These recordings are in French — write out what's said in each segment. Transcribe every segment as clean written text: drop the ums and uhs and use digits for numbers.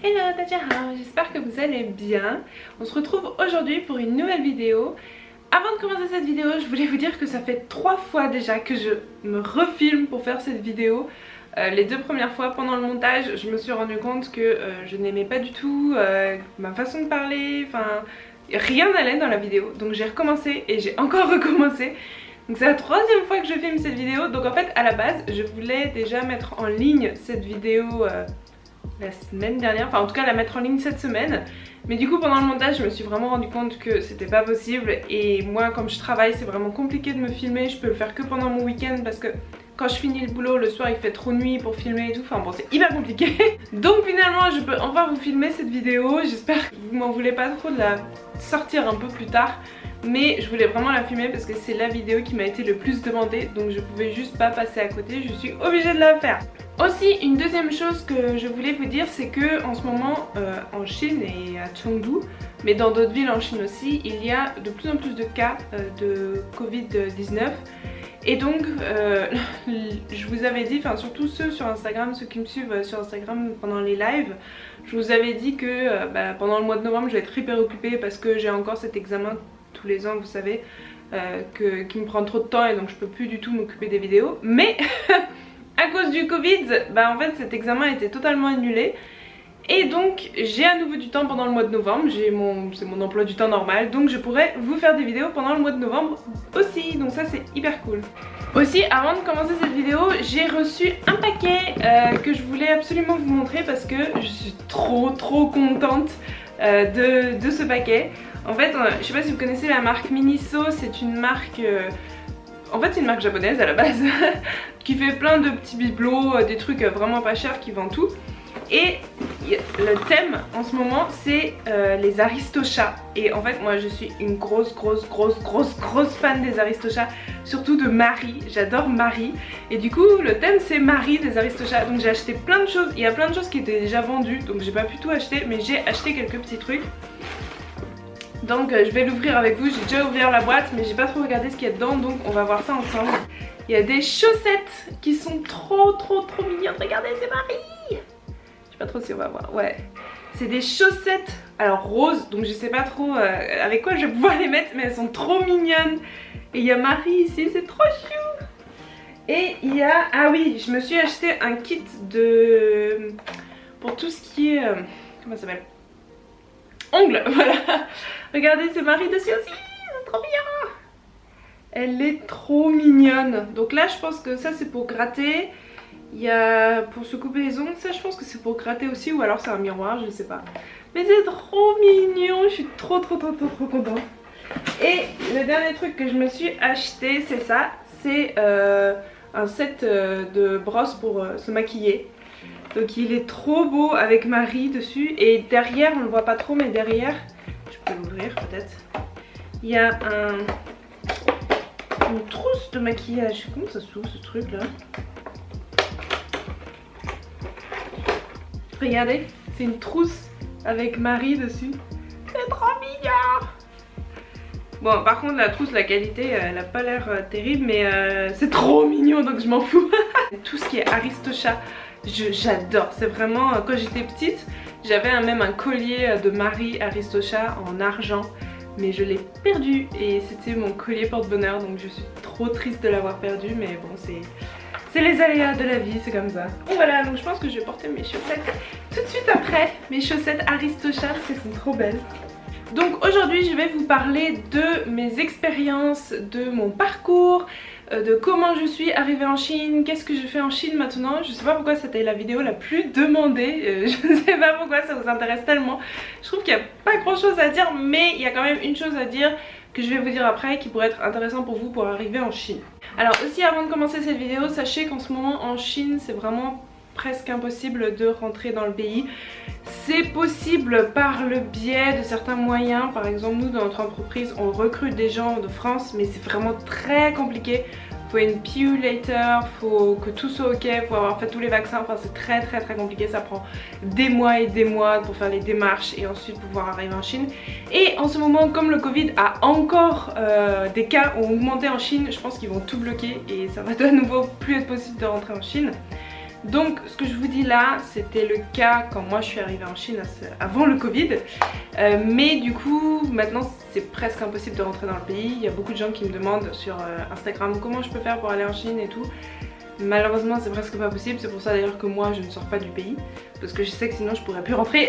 Hello Tadjara, j'espère que vous allez bien. On se retrouve aujourd'hui pour une nouvelle vidéo. Avant de commencer cette vidéo, je voulais vous dire que ça fait 3 fois déjà que je me refilme pour faire cette vidéo. Les 2 premières fois pendant le montage, je me suis rendu compte que je n'aimais pas du tout ma façon de parler, enfin rien n'allait dans la vidéo. Donc j'ai recommencé et j'ai encore recommencé. Donc c'est la 3e fois que je filme cette vidéo. Donc en fait à la base je voulais déjà mettre en ligne cette vidéo la semaine dernière, enfin en tout cas la mettre en ligne cette semaine. Mais du coup pendant le montage je me suis vraiment rendu compte que c'était pas possible. Et moi comme je travaille c'est vraiment compliqué de me filmer. Je peux le faire que pendant mon week-end parce que quand je finis le boulot le soir il fait trop nuit pour filmer et tout. Enfin bon c'est hyper compliqué. Donc finalement je peux enfin vous filmer cette vidéo. J'espère que vous m'en voulez pas trop de la sortir un peu plus tard. Mais je voulais vraiment la filmer parce que c'est la vidéo qui m'a été le plus demandée. Donc je pouvais juste pas passer à côté, je suis obligée de la faire. Aussi une deuxième chose que je voulais vous dire, c'est que en ce moment en Chine et à Chengdu, mais dans d'autres villes en Chine aussi, il y a de plus en plus de cas de Covid-19. Et donc je vous avais dit, enfin surtout ceux sur Instagram, ceux qui me suivent sur Instagram pendant les lives, je vous avais dit que pendant le mois de novembre je vais être hyper occupée parce que j'ai encore cet examen tous les ans, vous savez, qui me prend trop de temps et donc je peux plus du tout m'occuper des vidéos. Mais à cause du Covid, en fait cet examen était totalement annulé. Et donc j'ai à nouveau du temps pendant le mois de novembre, c'est mon emploi du temps normal. Donc je pourrais vous faire des vidéos pendant le mois de novembre aussi, donc ça c'est hyper cool. Aussi avant de commencer cette vidéo, j'ai reçu un paquet que je voulais absolument vous montrer parce que je suis trop contente de ce paquet. En fait, je sais pas si vous connaissez la marque Miniso, c'est une marque... En fait c'est une marque japonaise à la base qui fait plein de petits bibelots, des trucs vraiment pas chers, qui vend tout. Et le thème en ce moment c'est les Aristochats. Et en fait moi je suis une grosse fan des Aristochats. Surtout de Marie, j'adore Marie. Et du coup le thème c'est Marie des Aristochats. Donc j'ai acheté plein de choses, il y a plein de choses qui étaient déjà vendues. Donc j'ai pas pu tout acheter, mais j'ai acheté quelques petits trucs. Donc je vais l'ouvrir avec vous, j'ai déjà ouvert la boîte mais j'ai pas trop regardé ce qu'il y a dedans, donc on va voir ça ensemble. Il y a des chaussettes qui sont trop mignonnes, regardez c'est Marie. Je sais pas trop si on va voir, ouais. C'est des chaussettes, alors roses, donc je sais pas trop avec quoi je vais pouvoir les mettre, mais elles sont trop mignonnes. Et il y a Marie ici, c'est trop chou. Et il y a, ah oui, je me suis acheté un kit de... pour tout ce qui est... comment ça s'appelle? Ongles, voilà. Regardez, c'est Marie dessus aussi, c'est trop bien. Elle est trop mignonne. Donc là je pense que ça c'est pour gratter. Il y a pour se couper les ongles, ça je pense que c'est pour gratter aussi, ou alors c'est un miroir, je sais pas. Mais c'est trop mignon, je suis trop contente. Et le dernier truc que je me suis acheté c'est ça, c'est un set de brosses pour se maquiller. Donc il est trop beau avec Marie dessus. Et derrière, on le voit pas trop, mais derrière, je peux l'ouvrir peut-être, il y a une trousse de maquillage. Comment ça s'ouvre ce truc là? Regardez, c'est une trousse avec Marie dessus. C'est trop mignon. Bon par contre la trousse, la qualité elle a pas l'air terrible, mais c'est trop mignon donc je m'en fous. Tout ce qui est Aristochats, j'adore. C'est vraiment, quand j'étais petite j'avais même un collier de Marie Aristochats en argent, mais je l'ai perdu et c'était mon collier porte-bonheur, donc je suis trop triste de l'avoir perdu, mais bon c'est les aléas de la vie, c'est comme ça. Et voilà, donc je pense que je vais porter mes chaussettes tout de suite après, mes chaussettes Aristochats parce qu'elles sont trop belles. Donc aujourd'hui je vais vous parler de mes expériences, de mon parcours, de comment je suis arrivée en Chine, qu'est-ce que je fais en Chine maintenant. Je sais pas pourquoi c'était la vidéo la plus demandée, je sais pas pourquoi ça vous intéresse tellement. Je trouve qu'il n'y a pas grand chose à dire, mais il y a quand même une chose à dire que je vais vous dire après qui pourrait être intéressant pour vous pour arriver en Chine. Alors aussi avant de commencer cette vidéo, sachez qu'en ce moment en Chine c'est vraiment presque impossible de rentrer dans le pays. C'est possible par le biais de certains moyens. Par exemple nous dans notre entreprise on recrute des gens de France, mais c'est vraiment très compliqué. Faut une PU later, faut que tout soit ok, faut avoir fait tous les vaccins, enfin c'est très compliqué, ça prend des mois et des mois pour faire les démarches et ensuite pouvoir arriver en Chine. Et en ce moment comme le Covid a encore des cas ont augmenté en Chine, je pense qu'ils vont tout bloquer et ça va de nouveau plus être possible de rentrer en Chine. Donc ce que je vous dis là, c'était le cas quand moi je suis arrivée en Chine avant le Covid. Mais du coup maintenant c'est presque impossible de rentrer dans le pays. Il y a beaucoup de gens qui me demandent sur Instagram comment je peux faire pour aller en Chine et tout. Malheureusement c'est presque pas possible, c'est pour ça d'ailleurs que moi je ne sors pas du pays. Parce que je sais que sinon je pourrais plus rentrer.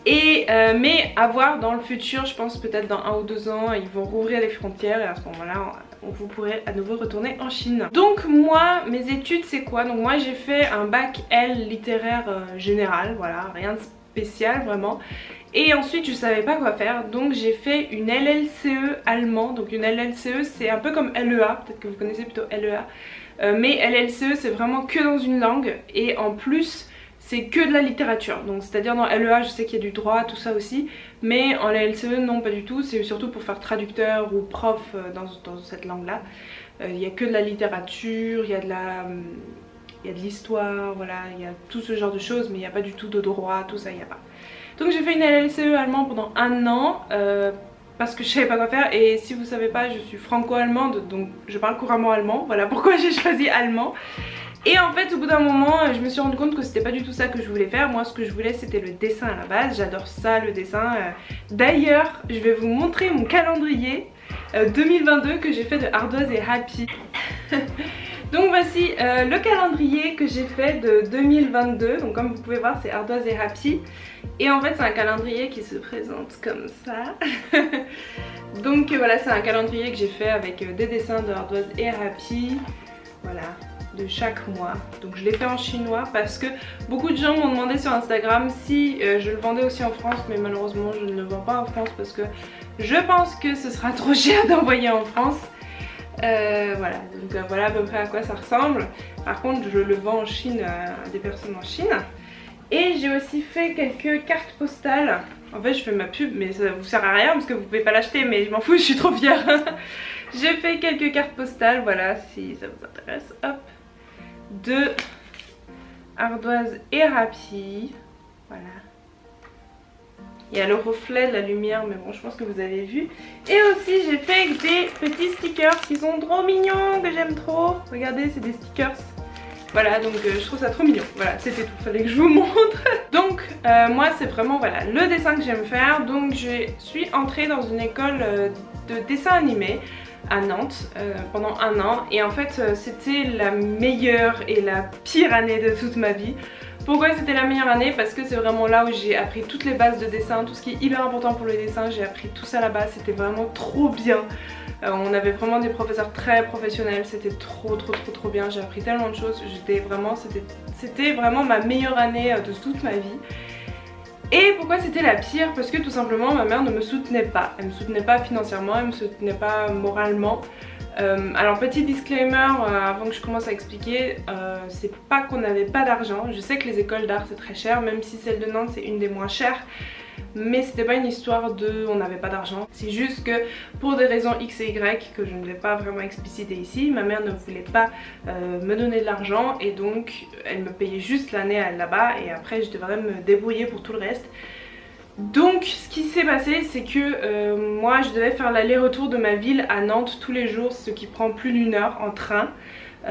Mais à voir dans le futur, je pense peut-être dans 1 ou 2 ans, ils vont rouvrir les frontières et à ce moment-là, vous pourrez à nouveau retourner en Chine. Donc moi, mes études c'est quoi? Donc moi j'ai fait un bac L littéraire général, voilà, rien de spécial vraiment. Et ensuite je savais pas quoi faire, donc j'ai fait une LLCE allemand. Donc une LLCE c'est un peu comme LEA, peut-être que vous connaissez plutôt LEA. Mais LLCE c'est vraiment que dans une langue et en plus c'est que de la littérature. Donc c'est à dire dans LEA je sais qu'il y a du droit, tout ça aussi, mais en LLCE non pas du tout, c'est surtout pour faire traducteur ou prof dans cette langue là. Il n'y a que de la littérature, il y a de l'histoire, voilà, il y a tout ce genre de choses, mais il n'y a pas du tout de droit, tout ça il n'y a pas. Donc j'ai fait une LLCE allemand pendant 1 an parce que je savais pas quoi faire. Et si vous savez pas, je suis franco-allemande, donc je parle couramment allemand, voilà pourquoi j'ai choisi allemand. Et en fait au bout d'un moment je me suis rendu compte que c'était pas du tout ça que je voulais faire. Moi ce que je voulais c'était le dessin à la base, j'adore ça le dessin. D'ailleurs je vais vous montrer mon calendrier 2022 que j'ai fait de Ardoise et Happy. Donc voici le calendrier que j'ai fait de 2022. Donc comme vous pouvez voir c'est Ardoise et Happy. Et en fait c'est un calendrier qui se présente comme ça. Donc voilà, c'est un calendrier que j'ai fait avec des dessins de Ardoise et Happy. Voilà, de chaque mois. Donc je l'ai fait en chinois parce que beaucoup de gens m'ont demandé sur Instagram si je le vendais aussi en France, mais malheureusement je ne le vends pas en France parce que je pense que ce sera trop cher d'envoyer en France. Voilà, donc voilà à peu près à quoi ça ressemble. Par contre je le vends en Chine à des personnes en Chine. Et j'ai aussi fait quelques cartes postales. En fait je fais ma pub mais ça vous sert à rien parce que vous pouvez pas l'acheter, mais je m'en fous, je suis trop fière. J'ai fait quelques cartes postales, voilà si ça vous intéresse. Hop, de Ardoise et Happy. Voilà. Il y a le reflet de la lumière, mais bon je pense que vous avez vu. Et aussi j'ai fait des petits stickers qui sont trop mignons, que j'aime trop. Regardez, c'est des stickers. Voilà, donc je trouve ça trop mignon. Voilà, c'était tout, fallait que je vous montre. Donc moi c'est vraiment voilà le dessin que j'aime faire. Donc je suis entrée dans une école de dessin animé à Nantes pendant 1 an. Et en fait c'était la meilleure et la pire année de toute ma vie. Pourquoi c'était la meilleure année? Parce que c'est vraiment là où j'ai appris toutes les bases de dessin, tout ce qui est hyper important pour le dessin, j'ai appris tout ça là-bas, c'était vraiment trop bien. On avait vraiment des professeurs très professionnels, c'était trop bien, j'ai appris tellement de choses, c'était vraiment ma meilleure année de toute ma vie. Et pourquoi c'était la pire? Parce que tout simplement ma mère ne me soutenait pas, elle me soutenait pas financièrement, elle me soutenait pas moralement. Alors petit disclaimer avant que je commence à expliquer, c'est pas qu'on n'avait pas d'argent, je sais que les écoles d'art c'est très cher, même si celle de Nantes c'est une des moins chères. Mais c'était pas une histoire de on n'avait pas d'argent, c'est juste que pour des raisons X et Y que je ne vais pas vraiment expliciter ici, ma mère ne voulait pas me donner de l'argent et donc elle me payait juste l'année là-bas et après je devrais me débrouiller pour tout le reste. Donc ce qui s'est passé c'est que moi je devais faire l'aller-retour de ma ville à Nantes tous les jours, ce qui prend plus d'1 heure en train.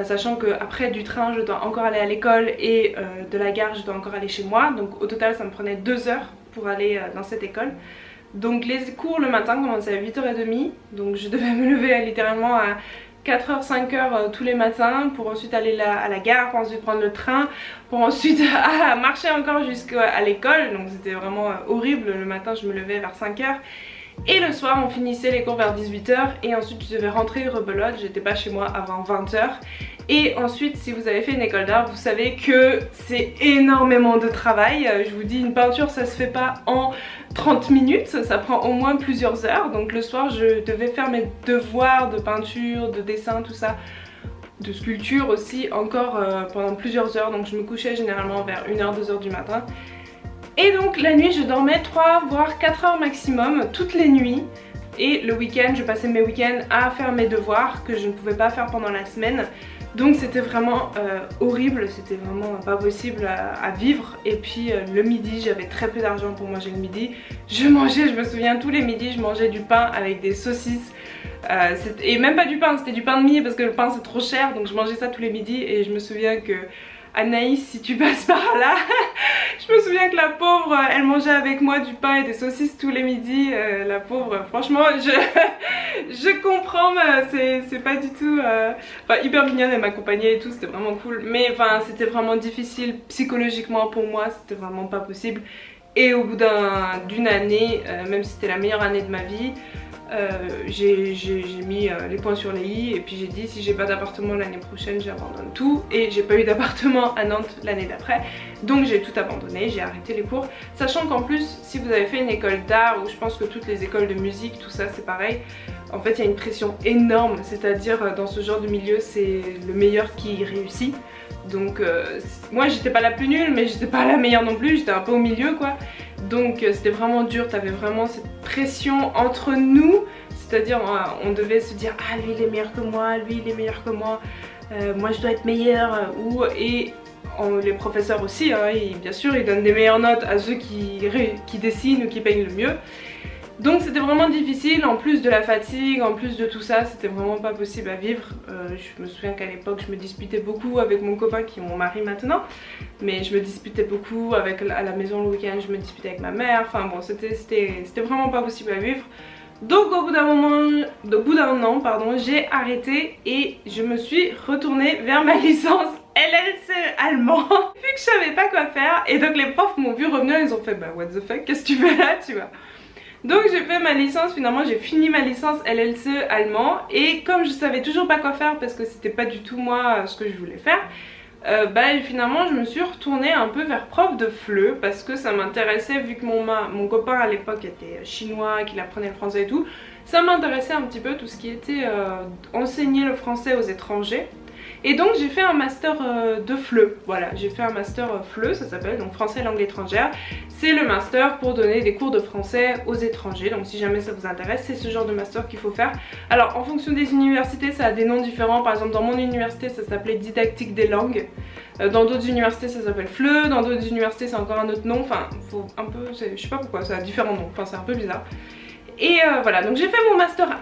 Sachant que après du train je dois encore aller à l'école et de la gare je dois encore aller chez moi. Donc au total ça me prenait 2 heures pour aller dans cette école. Donc les cours le matin commençaient à 8h30. Donc je devais me lever littéralement à 4h, 5h tous les matins pour ensuite aller à la gare, pour ensuite prendre le train, pour ensuite marcher encore jusqu'à l'école. Donc c'était vraiment horrible. Le matin je me levais vers 5h. Et le soir on finissait les cours vers 18h et ensuite je devais rentrer rebelote, j'étais pas chez moi avant 20h. Et ensuite si vous avez fait une école d'art vous savez que c'est énormément de travail. Je vous dis une peinture ça se fait pas en 30 minutes, ça prend au moins plusieurs heures. Donc le soir je devais faire mes devoirs de peinture, de dessin, tout ça, de sculpture aussi encore pendant plusieurs heures. Donc je me couchais généralement vers 1h, 2h du matin. Et donc la nuit je dormais 3 voire 4 heures maximum toutes les nuits. Et le week-end je passais mes week-ends à faire mes devoirs que je ne pouvais pas faire pendant la semaine. Donc c'était vraiment horrible, c'était vraiment pas possible à vivre. Et puis le midi j'avais très peu d'argent pour manger le midi. Je mangeais, je me souviens tous les midis je mangeais du pain avec des saucisses. Et même pas du pain, c'était du pain de mie parce que le pain c'est trop cher. Donc je mangeais ça tous les midis et je me souviens que Anaïs, si tu passes par là. Je me souviens que la pauvre, elle mangeait avec moi du pain et des saucisses tous les midis. La pauvre, franchement, je comprends, mais c'est pas du tout... Enfin, hyper mignonne, elle m'accompagnait et tout, c'était vraiment cool. Mais enfin, c'était vraiment difficile psychologiquement pour moi, c'était vraiment pas possible. Et au bout d'une année, même si c'était la meilleure année de ma vie, j'ai mis les points sur les i et puis j'ai dit si j'ai pas d'appartement l'année prochaine j'abandonne tout, et j'ai pas eu d'appartement à Nantes l'année d'après, donc j'ai tout abandonné, j'ai arrêté les cours, sachant qu'en plus si vous avez fait une école d'art, ou je pense que toutes les écoles de musique, tout ça c'est pareil, en fait il y a une pression énorme, c'est-à-dire dans ce genre de milieu c'est le meilleur qui réussit. Donc moi j'étais pas la plus nulle mais j'étais pas la meilleure non plus, j'étais un peu au milieu quoi. Donc c'était vraiment dur, t'avais vraiment cette pression entre nous, c'est-à-dire on devait se dire ah lui il est meilleur que moi, lui il est meilleur que moi, moi je dois être meilleure, et les professeurs aussi, hein, bien sûr ils donnent des meilleures notes à ceux qui dessinent ou qui peignent le mieux. Donc c'était vraiment difficile, en plus de la fatigue, en plus de tout ça, c'était vraiment pas possible à vivre. Je me souviens qu'à l'époque je me disputais beaucoup avec mon copain qui est mon mari maintenant, mais je me disputais beaucoup à la maison le week-end, je me disputais avec ma mère, enfin bon c'était vraiment pas possible à vivre. Donc au bout d'un an, pardon, j'ai arrêté et je me suis retournée vers ma licence LLC allemand vu que je savais pas quoi faire, et donc les profs m'ont vu revenir, ils ont fait bah what the fuck, qu'est-ce que tu fais là, tu vois. Donc j'ai fait ma licence, finalement j'ai fini ma licence LLCE allemand, et comme je savais toujours pas quoi faire parce que c'était pas du tout moi ce que je voulais faire, finalement je me suis retournée un peu vers prof de FLE parce que ça m'intéressait, vu que mon copain à l'époque était chinois, qu'il apprenait le français et tout, ça m'intéressait un petit peu tout ce qui était enseigner le français aux étrangers. Et donc j'ai fait un master de FLE, voilà, j'ai fait un master FLE, ça s'appelle, donc français langue étrangère. C'est le master pour donner des cours de français aux étrangers, donc si jamais ça vous intéresse, c'est ce genre de master qu'il faut faire. Alors en fonction des universités, ça a des noms différents, par exemple dans mon université ça s'appelait didactique des langues, dans d'autres universités ça s'appelle FLE, dans d'autres universités c'est encore un autre nom, enfin faut un peu, je sais pas pourquoi, ça a différents noms, enfin c'est un peu bizarre. Et voilà, donc j'ai fait mon master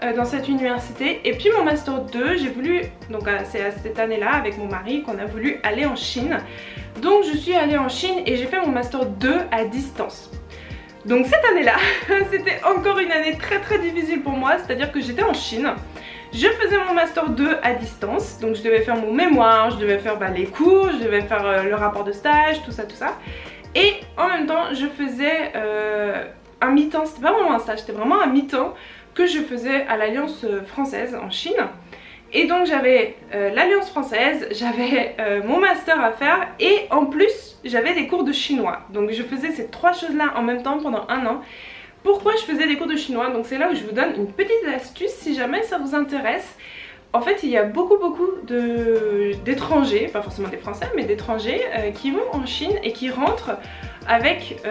1 dans cette université, et puis mon master 2 j'ai voulu, donc c'est à cette année là avec mon mari qu'on a voulu aller en Chine. Donc je suis allée en Chine et j'ai fait mon master 2 à distance. Donc cette année là c'était encore une année très difficile pour moi, c'est à dire que j'étais en Chine, je faisais mon master 2 à distance, donc je devais faire mon mémoire, je devais faire les cours, je devais faire le rapport de stage, tout ça, et en même temps je faisais un mi-temps, c'était pas vraiment un stage, c'était vraiment un mi-temps que je faisais à l'Alliance française en Chine. Et donc j'avais l'Alliance française, j'avais mon master à faire, et en plus j'avais des cours de chinois. Donc je faisais ces trois choses là en même temps pendant un an. Pourquoi je faisais des cours de chinois? Donc c'est là où je vous donne une petite astuce si jamais ça vous intéresse. En fait il y a beaucoup d'étrangers, pas forcément des Français mais d'étrangers qui vont en Chine et qui rentrent avec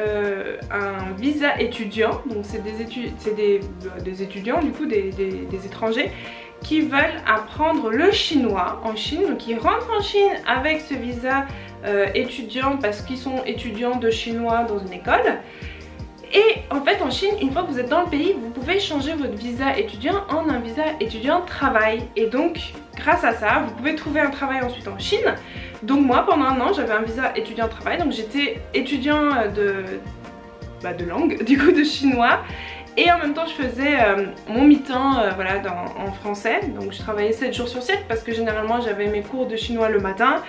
un visa étudiant. Donc c'est des étudiants, du coup des étrangers qui veulent apprendre le chinois en Chine. Donc ils rentrent en Chine avec ce visa étudiant parce qu'ils sont étudiants de chinois dans une école. Et en fait en Chine, une fois que vous êtes dans le pays, vous pouvez changer votre visa étudiant en un visa étudiant travail. Et donc grâce à ça, vous pouvez trouver un travail ensuite en Chine. Donc moi pendant un an j'avais un visa étudiant travail, donc j'étais étudiant de langue, du coup de chinois. Et en même temps je faisais mon mi-temps voilà, en français. Donc je travaillais 7 jours sur 7 parce que généralement j'avais mes cours de chinois le matin.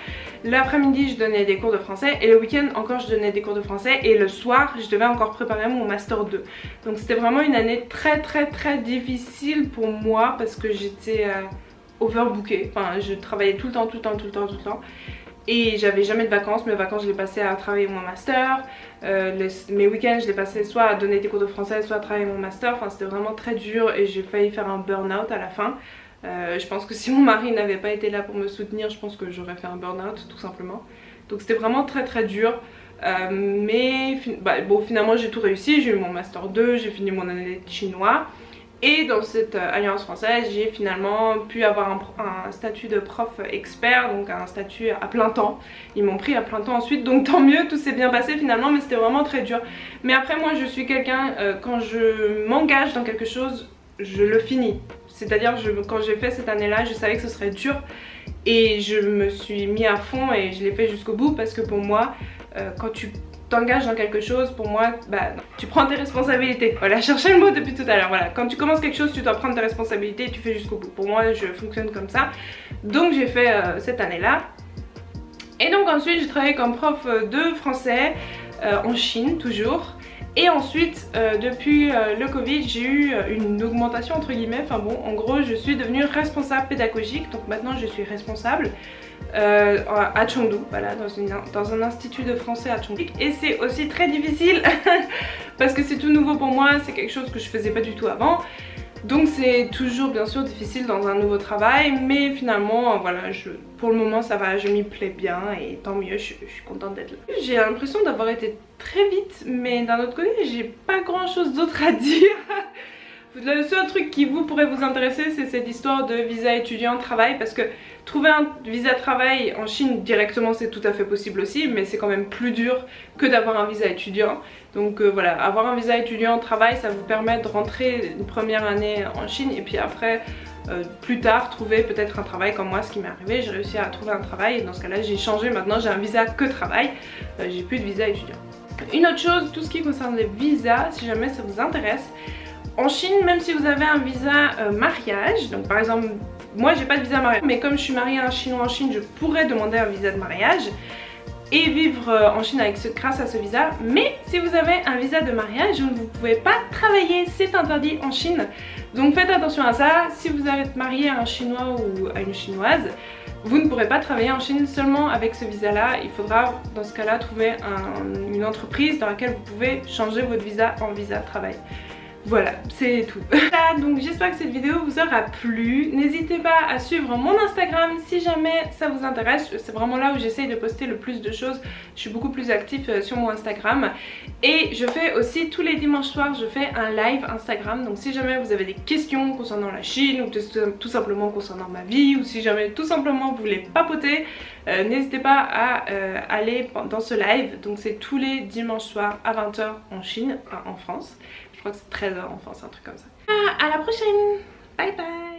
L'après-midi je donnais des cours de français, et le week-end encore je donnais des cours de français, et le soir je devais encore préparer mon master 2. Donc c'était vraiment une année très difficile pour moi parce que j'étais overbookée. Enfin je travaillais tout le temps. Et j'avais jamais de vacances. Mes vacances je les passais à travailler mon master, mes week-ends je les passais soit à donner des cours de français, soit à travailler mon master. Enfin c'était vraiment très dur et j'ai failli faire un burn-out à la fin. Je pense que si mon mari n'avait pas été là pour me soutenir, je pense que j'aurais fait un burn-out tout simplement. Donc c'était vraiment très dur. Mais bon, finalement j'ai tout réussi, j'ai eu mon master 2, j'ai fini mon année de chinois. Et dans cette alliance française, j'ai finalement pu avoir un statut de prof expert, donc un statut à plein temps. Ils m'ont pris à plein temps ensuite, donc tant mieux, tout s'est bien passé finalement, mais c'était vraiment très dur. Mais après moi je suis quelqu'un, quand je m'engage dans quelque chose, je le finis. C'est-à-dire quand j'ai fait cette année-là, je savais que ce serait dur. Et je me suis mis à fond et je l'ai fait jusqu'au bout parce que pour moi, quand tu t'engages dans quelque chose, pour moi, tu prends tes responsabilités. Voilà, cherchez le mot depuis tout à l'heure. Voilà, quand tu commences quelque chose, tu dois prendre tes responsabilités et tu fais jusqu'au bout. Pour moi, je fonctionne comme ça. Donc j'ai fait cette année-là. Et donc ensuite, j'ai travaillé comme prof de français en Chine, toujours. Et ensuite, depuis le Covid, j'ai eu une augmentation entre guillemets. Enfin bon, en gros, je suis devenue responsable pédagogique. Donc maintenant, je suis responsable à Chengdu, voilà, dans un institut de français à Chengdu. Et c'est aussi très difficile parce que c'est tout nouveau pour moi. C'est quelque chose que je faisais pas du tout avant. Donc c'est toujours bien sûr difficile dans un nouveau travail, mais finalement voilà, pour le moment ça va, je m'y plais bien et tant mieux, je suis contente d'être là. J'ai l'impression d'avoir été très vite, mais d'un autre côté j'ai pas grand chose d'autre à dire. Le seul truc qui pourrait vous intéresser, c'est cette histoire de visa étudiant travail, parce que trouver un visa travail en Chine directement c'est tout à fait possible aussi, mais c'est quand même plus dur que d'avoir un visa étudiant. Donc voilà, avoir un visa étudiant travail, ça vous permet de rentrer une première année en Chine et puis après plus tard trouver peut-être un travail comme moi, ce qui m'est arrivé. J'ai réussi à trouver un travail et dans ce cas là j'ai changé, maintenant j'ai un visa que travail, j'ai plus de visa étudiant. Une autre chose, tout ce qui concerne les visas, si jamais ça vous intéresse, en Chine, même si vous avez un visa mariage, donc par exemple moi j'ai pas de visa mariage, mais comme je suis mariée à un Chinois en Chine, je pourrais demander un visa de mariage et vivre en Chine grâce à ce visa. Mais si vous avez un visa de mariage, vous ne pouvez pas travailler, c'est interdit en Chine. Donc faites attention à ça. Si vous êtes marié à un Chinois ou à une Chinoise, vous ne pourrez pas travailler en Chine seulement avec ce visa là. Il faudra dans ce cas là trouver une entreprise dans laquelle vous pouvez changer votre visa en visa de travail. Voilà, c'est tout. Voilà, donc j'espère que cette vidéo vous aura plu. N'hésitez pas à suivre mon Instagram si jamais ça vous intéresse. C'est vraiment là où j'essaye de poster le plus de choses. Je suis beaucoup plus active sur mon Instagram. Et je fais aussi tous les dimanches soirs, je fais un live Instagram. Donc si jamais vous avez des questions concernant la Chine ou tout simplement concernant ma vie, ou si jamais tout simplement vous voulez papoter, n'hésitez pas à aller dans ce live. Donc c'est tous les dimanches soirs à 20 h en Chine, enfin en France. Je crois que c'est 13 h en France, un truc comme ça. À la prochaine, bye bye.